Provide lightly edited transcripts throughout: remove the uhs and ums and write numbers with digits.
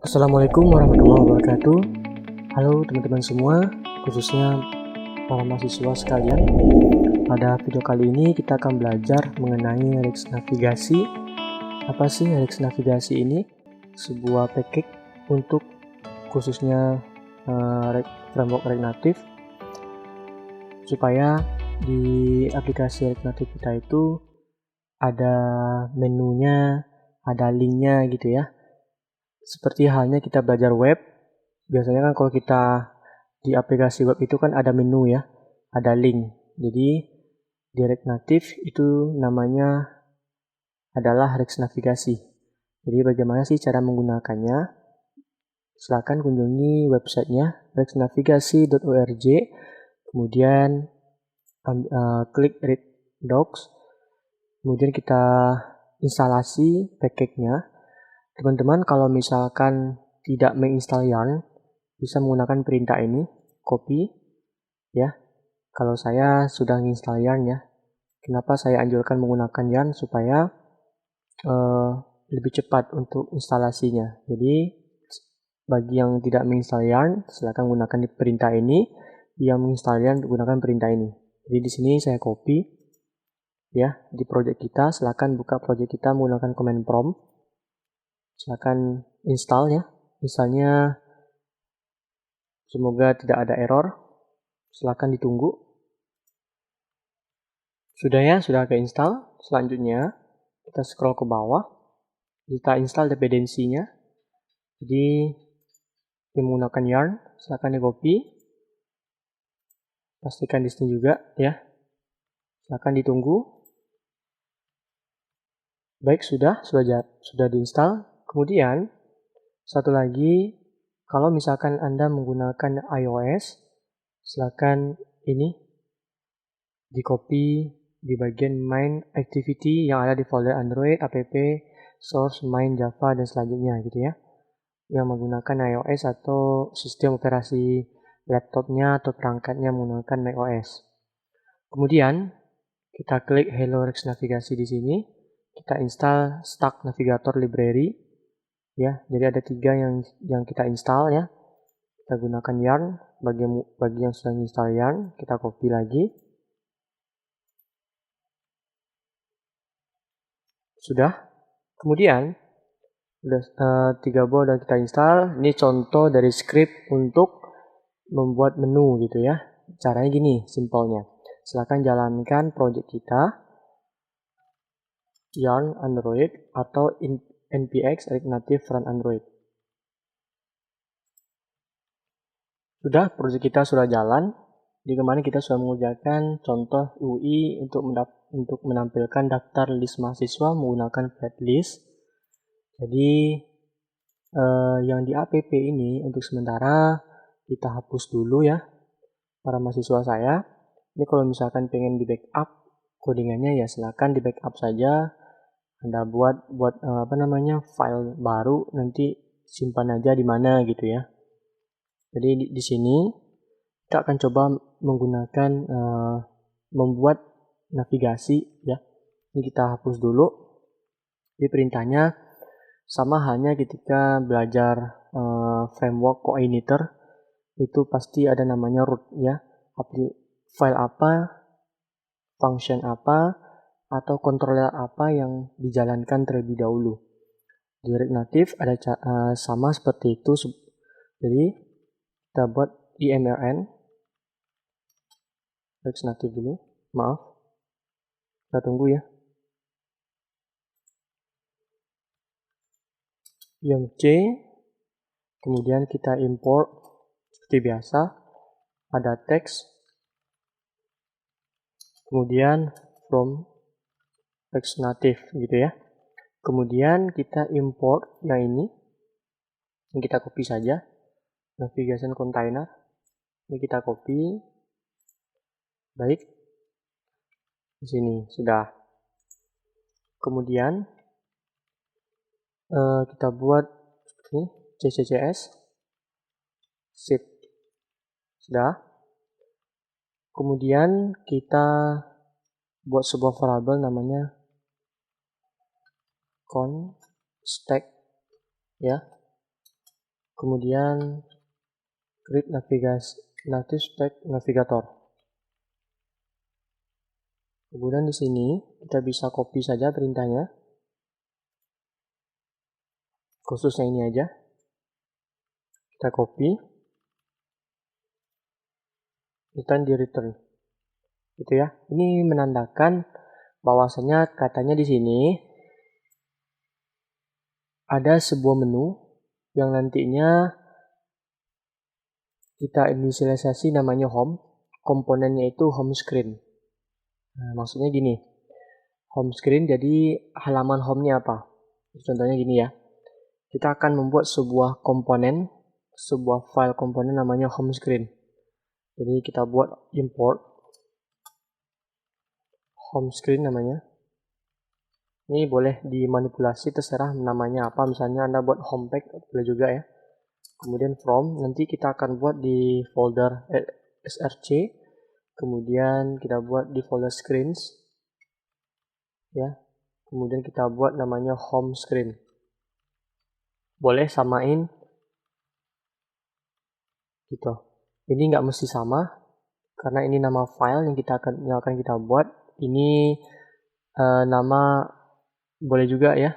Assalamualaikum warahmatullahi wabarakatuh. Halo teman-teman semua, khususnya para mahasiswa sekalian. Pada video kali ini kita akan belajar mengenai Rex Navigasi. Apa sih Rex Navigasi ini? Sebuah package untuk khususnya framework React Native, supaya di aplikasi React Native kita itu ada menunya, ada linknya gitu ya. Seperti halnya kita belajar web, biasanya kan kalau kita di aplikasi web itu kan ada menu ya, ada link. Jadi di React Native itu namanya adalah Rex Navigasi. Jadi bagaimana sih cara menggunakannya? Silahkan kunjungi websitenya rexnavigasi.org, kemudian klik Read Docs, kemudian kita instalasi package-nya. Teman-teman kalau misalkan tidak menginstal Yarn, bisa menggunakan perintah ini, copy ya. Kalau saya sudah menginstal Yarn ya. Kenapa saya anjurkan menggunakan Yarn? Supaya lebih cepat untuk instalasinya. Jadi bagi yang tidak menginstal Yarn, silakan gunakan perintah ini. Yang menginstal Yarn gunakan perintah ini. Jadi di sini saya copy ya, di project kita. Silakan buka project kita menggunakan command prompt. Silakan install ya. Misalnya semoga tidak ada error. Silakan ditunggu. Sudah ya, sudah keinstall. Selanjutnya kita scroll ke bawah. Kita install dependensinya. Jadi menggunakan Yarn, silakan di copy. Pastikan di sini juga ya. Silakan ditunggu. Baik, sudah diinstal. Kemudian satu lagi, kalau misalkan Anda menggunakan iOS, silakan ini di copy di bagian main activity yang ada di folder Android, app, source, main, Java, dan selanjutnya gitu ya. Yang menggunakan iOS atau sistem operasi laptopnya atau perangkatnya menggunakan macOS. Kemudian kita klik Hello Rex Navigasi di sini. Kita install Stack Navigator Library ya. Jadi ada 3 yang kita install ya. Kita gunakan Yarn. Bagi yang sudah install Yarn, kita copy lagi. Sudah. Kemudian udah 3 buah udah kita install. Ini contoh dari script untuk membuat menu gitu ya. Caranya gini, simpelnya. Silahkan jalankan project kita, Yarn Android atau npx React Native Front Android. Sudah, project kita sudah jalan. Di kemarin kita sudah mengerjakan contoh UI untuk menampilkan daftar list mahasiswa menggunakan flat list. Jadi yang di app ini untuk sementara kita hapus dulu ya, para mahasiswa saya. Ini kalau misalkan pengen di backup codingannya ya silakan di backup saja. Anda buat file baru, nanti simpan aja di mana gitu ya. Jadi di sini kita akan coba menggunakan membuat navigasi ya. Ini kita hapus dulu. Di perintahnya sama halnya ketika belajar framework coordinator, itu pasti ada namanya root ya. File apa, function apa, atau controller apa yang dijalankan terlebih dahulu. Di React Native ada sama seperti itu. Jadi kita buat imrn React Native dulu. Maaf, kita tunggu ya. Yang C, kemudian kita import seperti biasa. Ada teks, kemudian from React Native gitu ya. Kemudian kita import yang ini kita copy saja, navigation container. Ini kita copy. Baik, di sini sudah. Kemudian kita buat ini CCCS, sip, sudah. Kemudian kita buat sebuah variabel namanya const stack ya. kemudian create native stack navigator. Kemudian di sini kita bisa copy saja perintahnya, khususnya ini aja. Kita copy, dan di return. Gitu ya. Ini menandakan bahwasanya katanya di sini ada sebuah menu yang nantinya kita inisialisasi namanya home, komponennya itu home screen. Nah, maksudnya gini, home screen jadi halaman home-nya apa? Contohnya gini ya, kita akan membuat sebuah komponen, sebuah file komponen namanya home screen. Jadi kita buat import home screen namanya. Ini boleh dimanipulasi, terserah namanya apa, misalnya Anda buat home page boleh juga ya. Kemudian from, nanti kita akan buat di folder src, kemudian kita buat di folder screens ya, kemudian kita buat namanya home screen. Boleh samain gitu. Ini nggak mesti sama karena ini nama file yang akan kita buat. Ini nama boleh juga ya,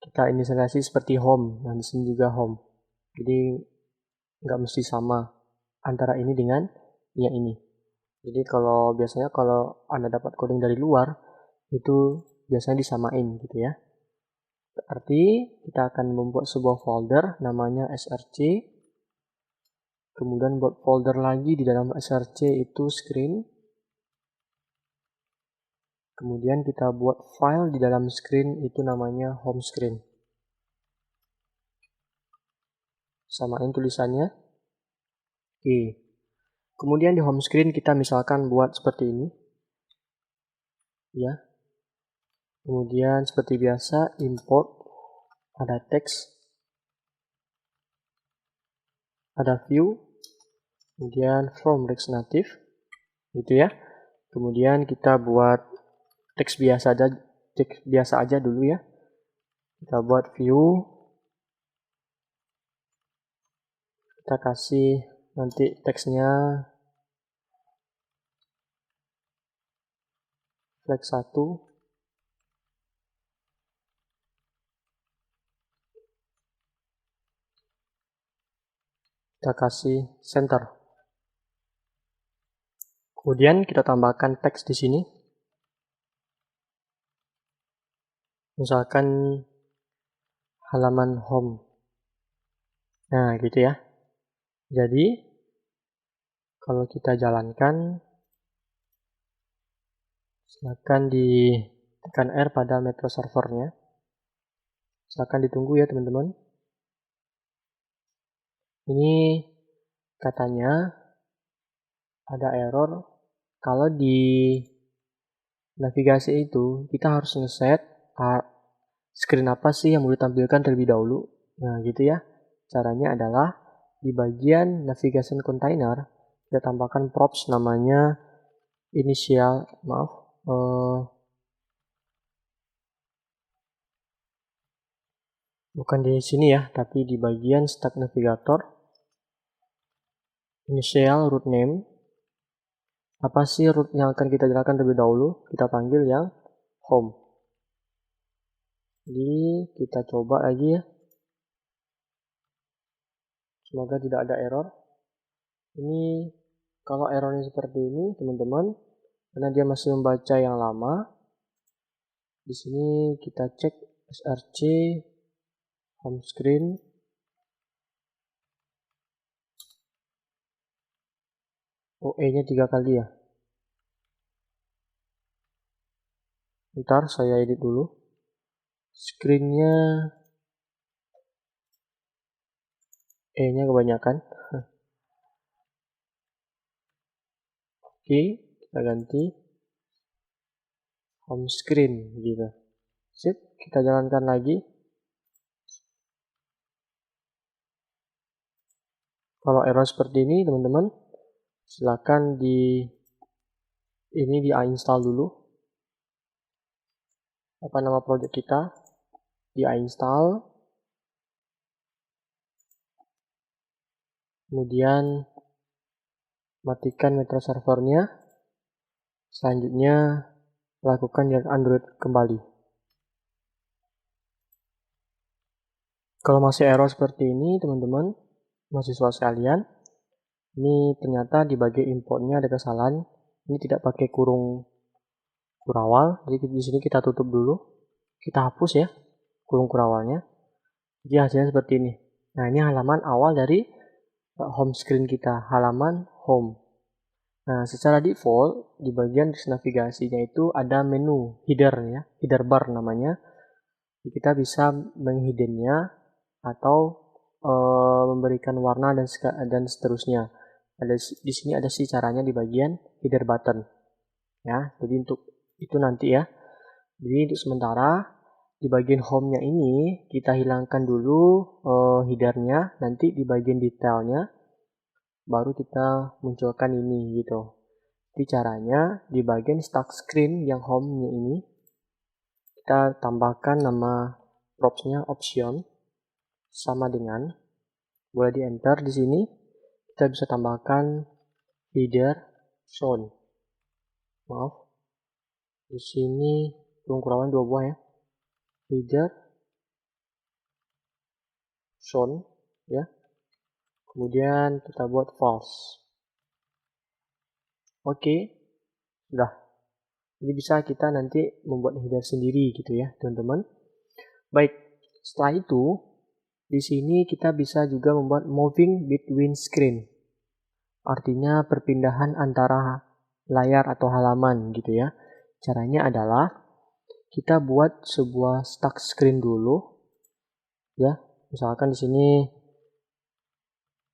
kita inisialisasi seperti home. Nah, di sini juga home. Jadi nggak mesti sama antara ini dengan yang ini. Jadi biasanya kalau Anda dapat coding dari luar, itu biasanya disamain gitu ya. Berarti kita akan membuat sebuah folder namanya src, kemudian buat folder lagi di dalam src itu screen, kemudian kita buat file di dalam screen itu namanya home screen. Samain tulisannya. Oke. Kemudian di home screen kita misalkan buat seperti ini. Ya. Kemudian seperti biasa import, ada teks, ada view, kemudian from React Native gitu ya. Kemudian kita buat teks biasa aja dulu ya. Kita buat view, kita kasih nanti teksnya flag 1, kita kasih center. Kemudian kita tambahkan teks di sini. Misalkan halaman home. Nah, gitu ya. Jadi kalau kita jalankan, silakan ditekan R pada metro servernya. Silakan ditunggu ya teman-teman. Ini katanya ada error kalau di navigasi itu kita harus ngeset screen apa sih yang mau ditampilkan terlebih dahulu. Nah gitu ya. Caranya adalah di bagian navigation container kita tambahkan props namanya initial, bukan di sini ya, tapi di bagian stack navigator initial root name. Apa sih root yang akan kita jalankan terlebih dahulu? Kita panggil yang home. Jadi kita coba lagi ya. Semoga tidak ada error. Ini kalau errornya seperti ini teman-teman, karena dia masih membaca yang lama. Di sini kita cek src home screen. OE-nya 3 kali ya. Ntar saya edit dulu. Screen-nya E-nya kebanyakan. Oke, kita ganti home screen gitu. Sip, kita jalankan lagi. Kalau error seperti ini teman-teman, silakan di uninstall dulu. Apa nama project kita? Di uninstall. kemudian matikan metro servernya, selanjutnya lakukan direct Android kembali. Kalau masih error seperti ini teman-teman mahasiswa sekalian, ini ternyata di bagian importnya ada kesalahan. Ini tidak pakai kurung kurawal, jadi di sini kita tutup dulu, kita hapus ya kurung kurawalnya. Jadi hasilnya seperti ini. Nah, ini halaman awal dari home screen kita, halaman home. Nah, secara default di bagian navigasinya itu ada menu header ya, header bar namanya. Jadi kita bisa menghiddennya atau memberikan warna dan seterusnya. Di sini ada sih caranya di bagian header button. Ya, jadi untuk itu nanti ya. Jadi untuk sementara di bagian home-nya ini kita hilangkan dulu headernya, nanti di bagian detailnya baru kita munculkan ini gitu. Jadi caranya di bagian start screen yang home-nya ini kita tambahkan nama props-nya option sama dengan, boleh di enter di sini, kita bisa tambahkan header shown. Maaf, di sini kurung kurawal 2 buah ya. Header shown ya. Kemudian kita buat false. Oke, sudah. Jadi bisa kita nanti membuat header sendiri gitu ya, teman-teman. Baik, setelah itu di sini kita bisa juga membuat moving between screen. Artinya perpindahan antara layar atau halaman gitu ya. Caranya adalah kita buat sebuah start screen dulu ya. Misalkan di sini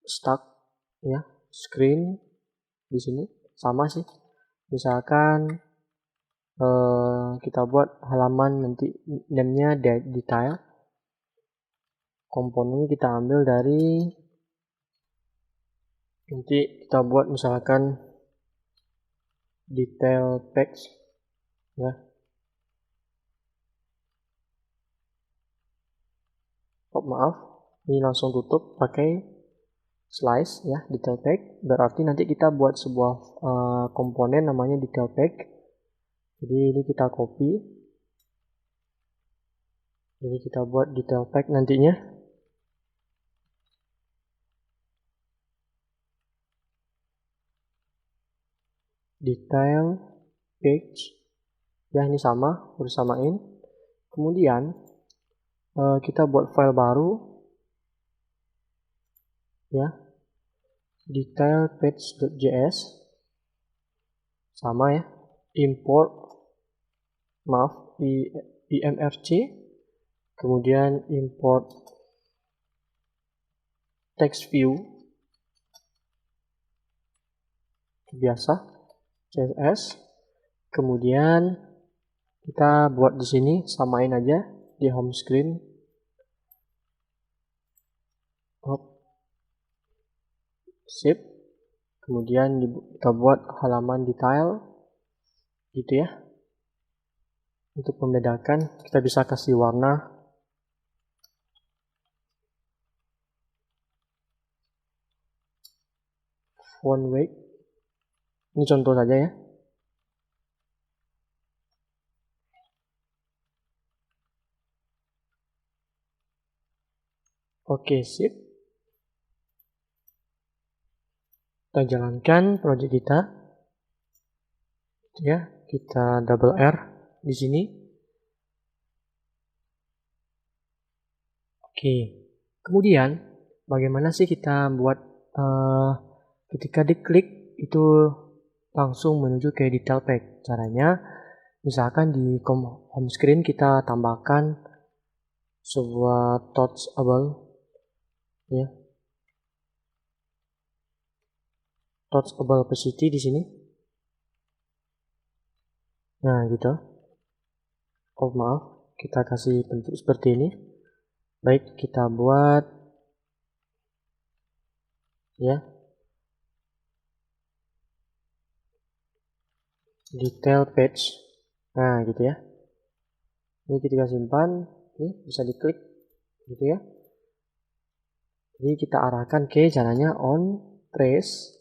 start ya, screen di sini sama sih. Misalkan kita buat halaman, nanti namanya detail. Komponennya kita ambil dari, nanti kita buat misalkan detail text ya. Oh maaf, ini langsung tutup pakai slice ya, detail pack. Berarti nanti kita buat sebuah komponen namanya detail pack. Jadi ini kita copy. Jadi kita buat detail pack nantinya. Detail page. Ya ini sama, bersamain. Kemudian kita buat file baru ya, detail page.js sama ya, import imrc, kemudian import text view biasa CSS, kemudian kita buat di sini, samain aja di home screen. Sip. Kemudian kita buat halaman detail gitu ya. Untuk membedakan kita bisa kasih warna font weight. Ini contoh saja ya. Oke, sip. Kita jalankan project kita. Ya, kita double R di sini. Oke. Kemudian bagaimana sih kita buat ketika diklik itu langsung menuju ke detail pack? Caranya misalkan di home screen kita tambahkan sebuah touchable ya, touchable opacity di sini. Nah gitu. Oh maaf, kita kasih bentuk seperti ini. Baik, kita buat ya detail page. Nah gitu ya. Ini kita simpan, ini bisa diklik gitu ya. Jadi kita arahkan ke caranya on trace.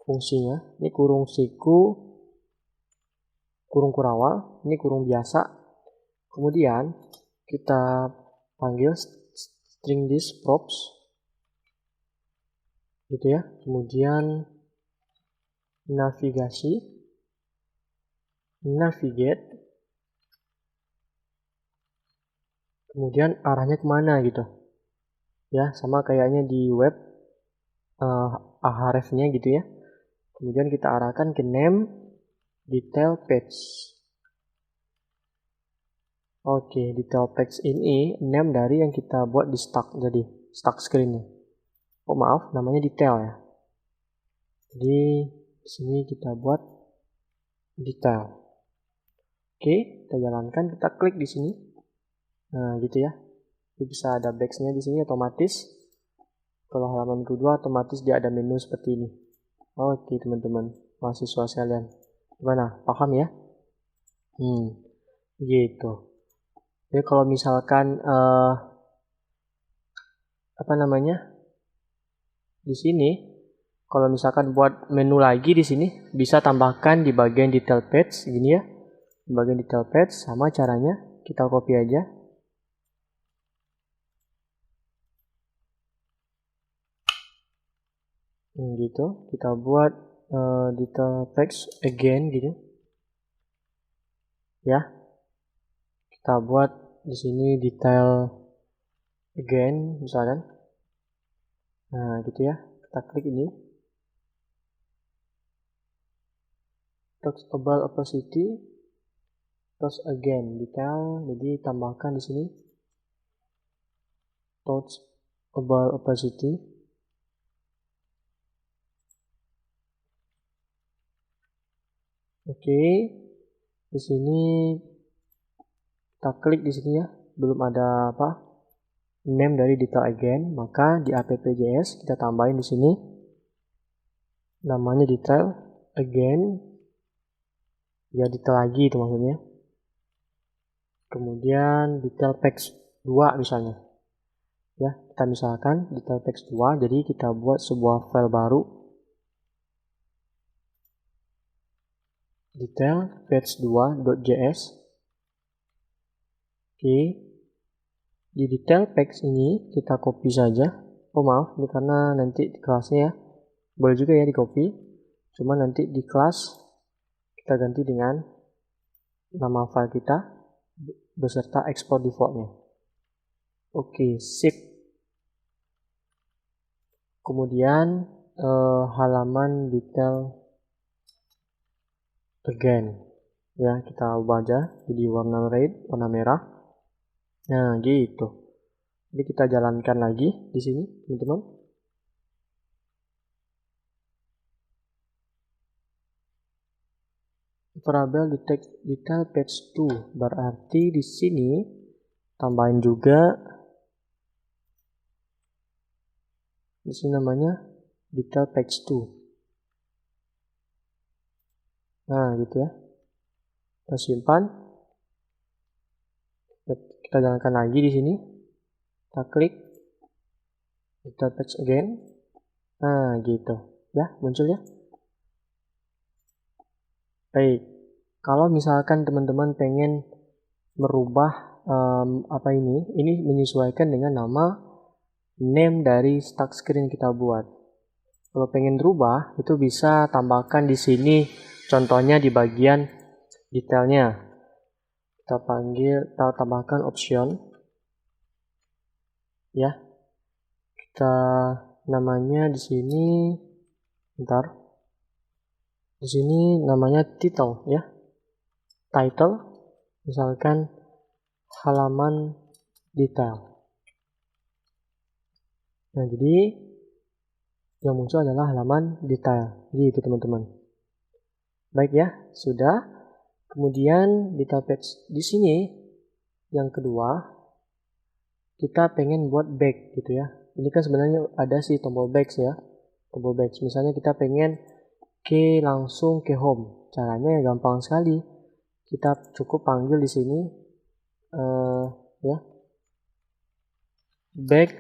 Fungsinya ini kurung siku, kurung kurawal, ini kurung biasa. Kemudian kita panggil string this props gitu ya. Kemudian navigate, kemudian arahnya kemana gitu ya, sama kayaknya di web href-nya gitu ya. Kemudian kita arahkan ke name detail page. Oke, detail page ini name dari yang kita buat di start, jadi start screen-nya. Oh maaf, namanya detail ya. Jadi di sini kita buat detail. Oke, kita jalankan, kita klik di sini. Nah, gitu ya. Jadi bisa ada box-nya di sini otomatis. Kalau halaman kedua otomatis dia ada menu seperti ini. Oke, teman-teman, mahasiswa sekalian. Gimana? Paham ya? Gitu. Jadi kalau misalkan di sini, kalau misalkan buat menu lagi di sini, bisa tambahkan di bagian detail page gini ya. Di bagian detail page sama caranya, kita copy aja. Gitu, kita buat detail page again gitu. Ya. Kita buat di sini detail again misalkan. Nah, gitu ya. Kita klik ini. Touchable opacity. Touch again detail. Jadi tambahkan di sini touchable opacity. Oke. Di sini kita klik di sini ya. Belum ada name dari detail again, maka di app.js kita tambahin di sini namanya detail again, ya detail lagi itu maksudnya. Kemudian detail page 2 misalnya ya, kita misalkan detail page 2, jadi kita buat sebuah file baru detail page 2.js. Oke, di detail page ini kita copy saja. Oh maaf, ini karena nanti di kelasnya ya, boleh juga ya di copy, cuma nanti di kelas kita ganti dengan nama file kita beserta export defaultnya. Oke, sip. Kemudian halaman detail again ya, kita ubah aja jadi warna red, warna merah. Nah, gitu. Jadi kita jalankan lagi di sini, teman-teman. Variable detail page 2 berarti di sini tambahin juga di sini namanya detail page 2. Nah, gitu ya. Kita simpan. Kita jalankan lagi di sini. Kita klik detail page again. Nah, gitu. Ya, muncul ya. Baik. Kalau misalkan teman-teman pengen merubah ini menyesuaikan dengan nama name dari start screen kita buat. Kalau pengen rubah itu bisa tambahkan di sini, contohnya di bagian detailnya. Kita tambahkan option ya. Kita namanya di sini di sini namanya title ya. Title misalkan halaman detail. Nah, jadi yang muncul adalah halaman detail. Gitu teman-teman. Baik ya, sudah. Kemudian detail page di sini yang kedua, kita pengen buat back gitu ya. Ini kan sebenarnya ada sih tombol back ya. Tombol back. Misalnya kita pengen langsung ke home. Caranya ya gampang sekali. Kita cukup panggil di sini ya, back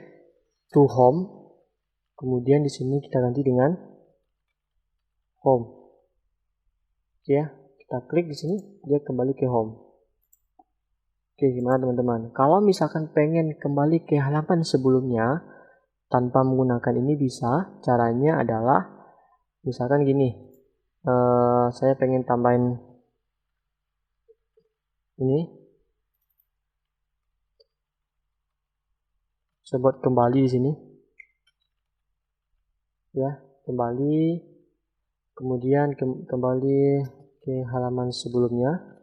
to home. Kemudian di sini kita ganti dengan home. Oke ya, kita klik di sini, dia kembali ke home. Oke, gimana teman-teman? Kalau misalkan pengen kembali ke halaman sebelumnya tanpa menggunakan ini bisa. Caranya adalah misalkan gini, saya pengen tambahin ini, saya buat kembali di sini, ya, kembali, kemudian kembali ke halaman sebelumnya.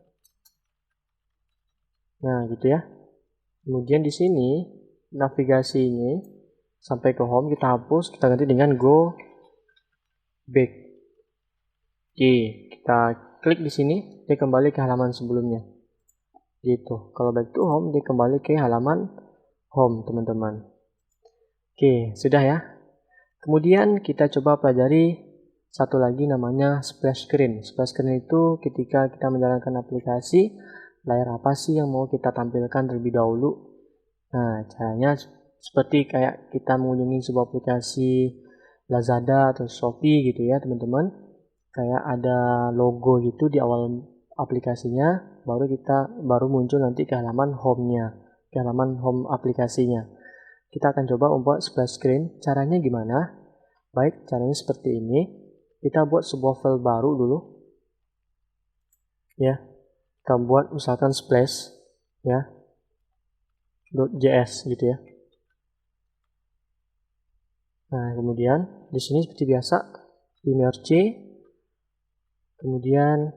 Nah, gitu ya. Kemudian di sini navigasi ini sampai ke home kita hapus, kita ganti dengan go back. Oke, kita klik di sini, dia kembali ke halaman sebelumnya. Gitu. Kalau back to home, dia kembali ke halaman home, teman-teman. Oke, sudah ya. Kemudian kita coba pelajari satu lagi namanya splash screen. Splash screen itu ketika kita menjalankan aplikasi, layar apa sih yang mau kita tampilkan terlebih dahulu. Nah, caranya seperti kayak kita mengunjungi sebuah aplikasi Lazada atau Shopee gitu ya, teman-teman. Kayak ada logo gitu di awal aplikasinya, baru muncul nanti ke halaman home-nya, ke halaman home aplikasinya. Kita akan coba membuat splash screen. Caranya gimana? Baik, caranya seperti ini. Kita buat sebuah file baru dulu. Ya, kita buat misalkan splash ya, .js gitu ya. Nah, kemudian di sini seperti biasa image, kemudian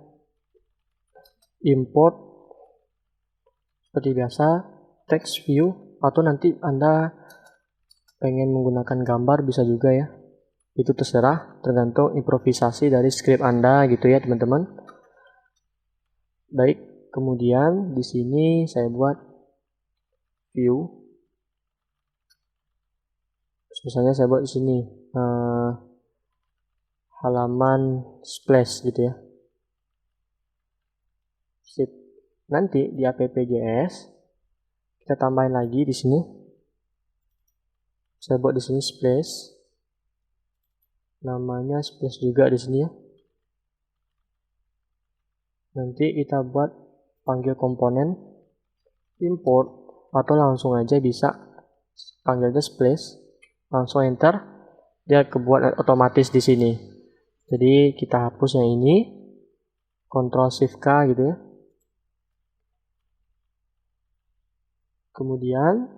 import seperti biasa text view, atau nanti Anda pengen menggunakan gambar bisa juga ya. Itu terserah, tergantung improvisasi dari script Anda gitu ya, teman-teman. Baik, kemudian di sini saya buat view. Misalnya saya buat di sini halaman splash gitu ya. Sip. Nanti di app.js kita tambahin lagi di sini. Saya buat di sini splash. Namanya splash juga di sini ya. Nanti kita buat panggil komponen import, atau langsung aja bisa panggil aja splash, langsung enter, dia kebuat otomatis di sini. Jadi kita hapus yang ini, Ctrl Shift K gitu ya. Kemudian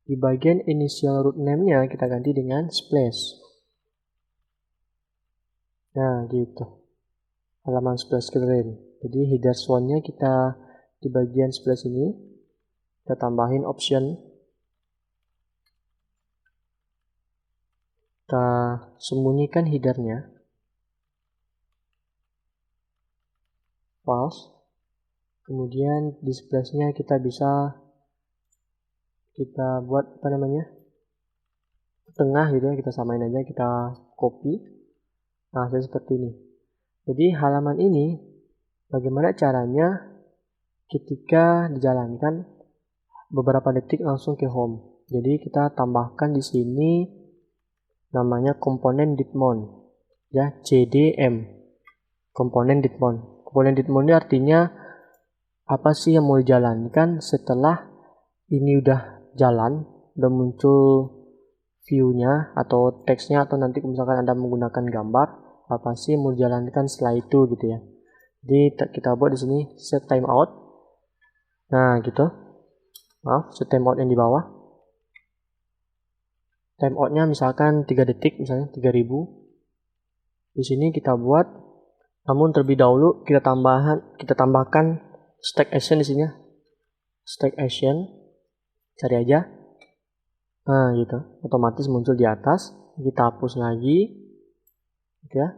di bagian initial root name-nya kita ganti dengan splash. Nah, gitu. Halaman splash screen. Jadi header one-nya kita di bagian splash ini kita tambahin option. Kita sembunyikan headernya. False. Kemudian di splash-nya kita bisa buat tengah gitu ya, kita samain aja, kita copy. Nah, seperti ini. Jadi halaman ini bagaimana caranya ketika dijalankan beberapa detik langsung ke home. Jadi kita tambahkan di sini namanya komponen didmon ya, CDM, komponen didmon. Komponen didmon ini artinya apa sih yang mau dijalankan setelah ini udah jalan, udah muncul view-nya atau teksnya, atau nanti misalkan Anda menggunakan gambar, apa sih yang mau dijalankan setelah itu gitu ya. Jadi kita buat di sini set timeout. Nah, gitu. Maaf, set timeout yang di bawah. Timeoutnya misalkan 3 detik, misalnya 3000. Di sini kita buat, namun terlebih dahulu kita tambahkan stack action di sini. Stack action, cari aja. Nah, gitu. Otomatis muncul di atas. Kita hapus lagi. Gitu ya.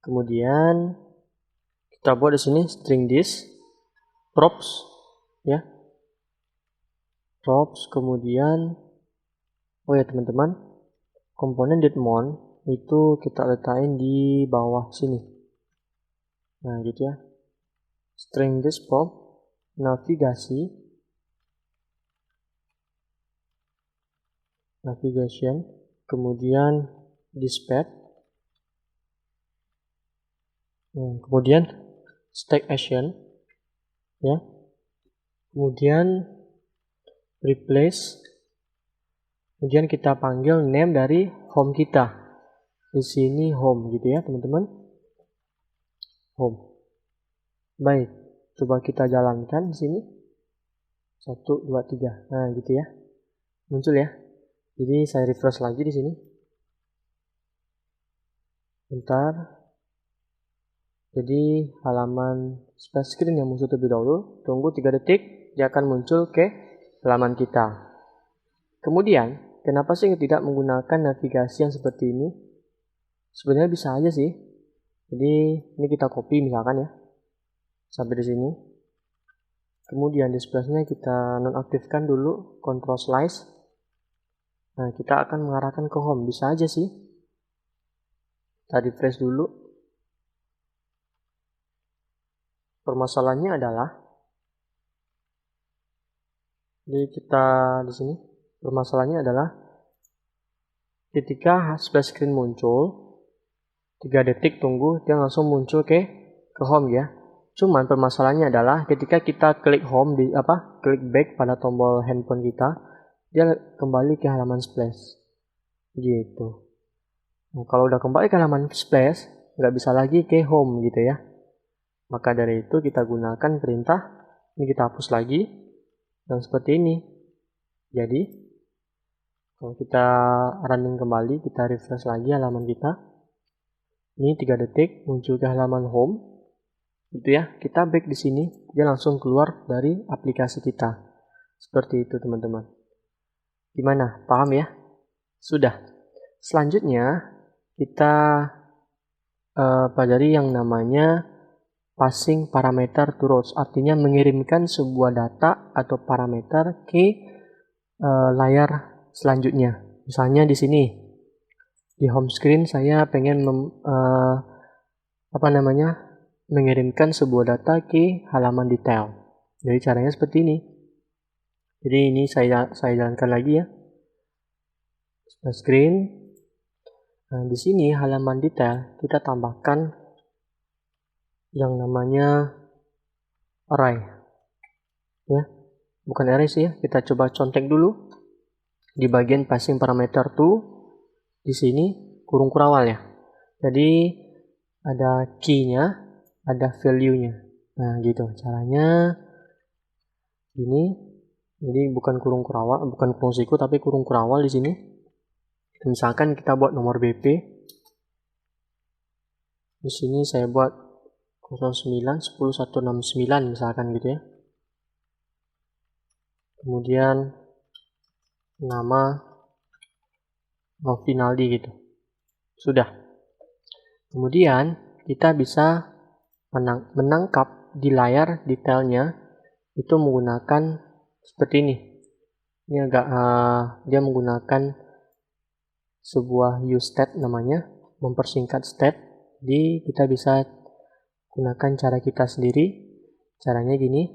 Kemudian kita buat di sini string this props ya. Props, kemudian oh ya teman-teman, komponen didmon itu kita letakkan di bawah sini. Nah, gitu ya. String this prop, navigasi, navigation, kemudian dispatch, kemudian stack action, ya, kemudian replace, kemudian kita panggil name dari home kita. Di sini home gitu ya teman-teman, home. Baik, coba kita jalankan di sini. 1, 2, 3. Nah, gitu ya. Muncul ya. Jadi saya refresh lagi di sini. Bentar. Jadi halaman splash screen yang muncul terlebih dahulu. Tunggu 3 detik, dia akan muncul ke halaman kita. Kemudian, kenapa sih tidak menggunakan navigasi yang seperti ini? Sebenarnya bisa aja sih. Jadi ini kita copy misalkan ya. Sampai di sini. Kemudian di splashnya kita nonaktifkan dulu, control slice. Nah, kita akan mengarahkan ke home, bisa aja sih. Kita refresh dulu. Permasalahannya adalah, jadi kita di sini, permasalahannya adalah ketika splash screen muncul, 3 detik tunggu, dia langsung muncul ke home ya. Cuman permasalahannya adalah ketika kita klik home klik back pada tombol handphone kita, dia kembali ke halaman splash. Gitu. Nah, kalau udah kembali ke halaman splash, nggak bisa lagi ke home gitu ya. Maka dari itu kita gunakan perintah, ini kita hapus lagi, dan seperti ini. Jadi, kalau kita running kembali, kita refresh lagi halaman kita. Ini 3 detik, muncul ke halaman home. Gitu ya, kita back di sini, dia langsung keluar dari aplikasi kita. Seperti itu teman-teman. Gimana? Paham ya? Sudah. Selanjutnya kita pelajari yang namanya passing parameter to rows, artinya mengirimkan sebuah data atau parameter ke layar selanjutnya. Misalnya di sini di home screen saya pengen mengirimkan sebuah data ke halaman detail. Jadi caranya seperti ini. Jadi ini saya jalankan lagi ya. Screen. Nah, di sini halaman detail kita tambahkan yang namanya array. Ya. Bukan array sih ya. Kita coba contek dulu. Di bagian passing parameter to, di sini kurung kurawal ya. Jadi ada key-nya, ada value-nya. Nah, gitu. Caranya ini. Jadi bukan kurung kurawal, bukan kurung siku, tapi kurung kurawal di sini. Misalkan kita buat nomor BP. Di sini saya buat 09 10169 misalkan gitu ya. Kemudian nama Novinaldi gitu. Sudah. Kemudian kita bisa menangkap di layar detailnya itu menggunakan seperti ini. Ini agak dia menggunakan sebuah use state namanya, mempersingkat state. Jadi kita bisa gunakan cara kita sendiri. Caranya gini.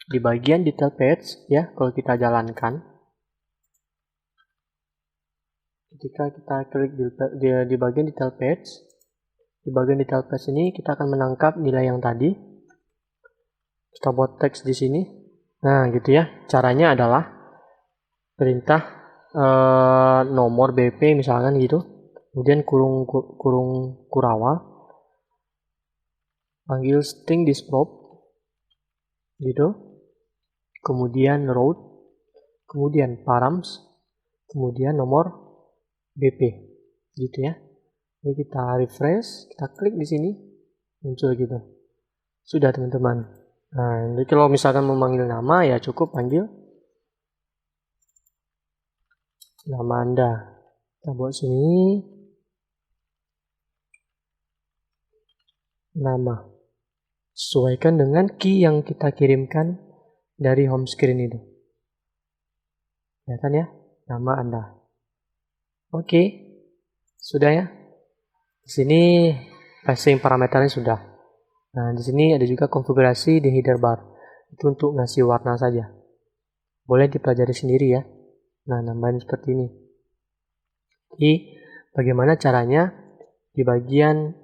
Di bagian detail page ya, kalau kita jalankan, ketika kita klik di bagian detail page, di bagian detail page ini kita akan menangkap nilai yang tadi. Kita buat teks di sini. Nah, gitu ya. Caranya adalah perintah nomor BP misalkan gitu. Kemudian kurung kurawal. Panggil string disprop. Gitu. Kemudian route. Kemudian params. Kemudian nomor BP. Gitu ya. Jadi kita refresh, kita klik di sini, muncul gitu. Sudah teman-teman. Nah, jadi kalau misalkan memanggil nama ya cukup panggil nama Anda. Kita buat sini nama. Sesuaikan dengan key yang kita kirimkan dari home screen itu. Ya kan ya? Nama Anda. Oke. Sudah ya? Di sini passing parameternya sudah. Nah, di sini ada juga konfigurasi di header bar. Itu untuk ngasih warna saja. Boleh dipelajari sendiri ya. Nah, nambahin seperti ini. Jadi, bagaimana caranya? Di bagian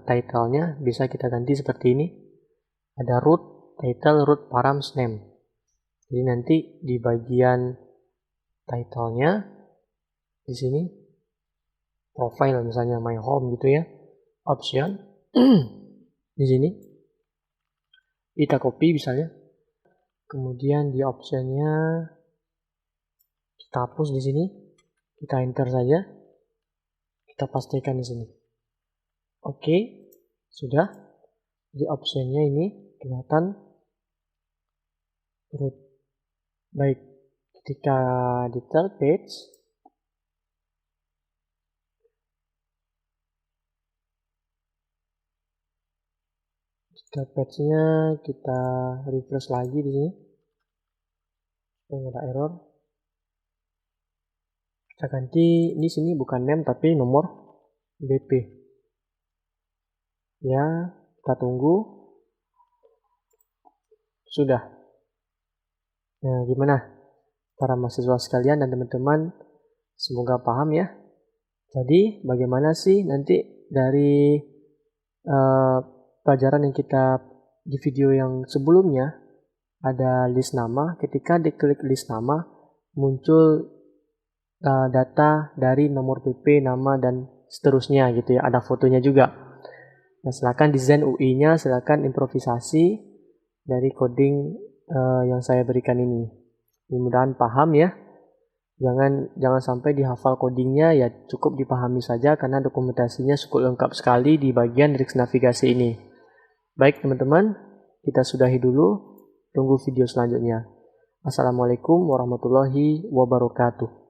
title-nya bisa kita ganti seperti ini. Ada root, title, root, params, name. Jadi nanti di bagian title-nya di sini profile misalnya my home gitu ya. Option di sini kita copy misalnya. Kemudian di optionnya kita hapus di sini. Kita enter saja. Kita pastikan di sini. Oke, sudah. Di optionnya ini kelihatan root. Baik, ketika detail page, detail page-nya kita refresh lagi di sini. Supaya nggak ada error. Kita ganti di sini bukan name tapi nomor BP. Ya, kita tunggu. Sudah. Nah, gimana para mahasiswa sekalian dan teman-teman? Semoga paham ya. Jadi, bagaimana sih nanti dari pelajaran yang kita di video yang sebelumnya ada list nama. Ketika diklik list nama, muncul data dari nomor PP, nama, dan seterusnya gitu ya. Ada fotonya juga. Nah, silakan desain UI-nya, silakan improvisasi dari coding yang saya berikan ini. Mudah-mudahan paham ya. Jangan sampai dihafal codingnya, ya cukup dipahami saja karena dokumentasinya cukup lengkap sekali di bagian Rix navigasi ini. Baik teman-teman, kita sudahi dulu. Tunggu video selanjutnya. Assalamualaikum warahmatullahi wabarakatuh.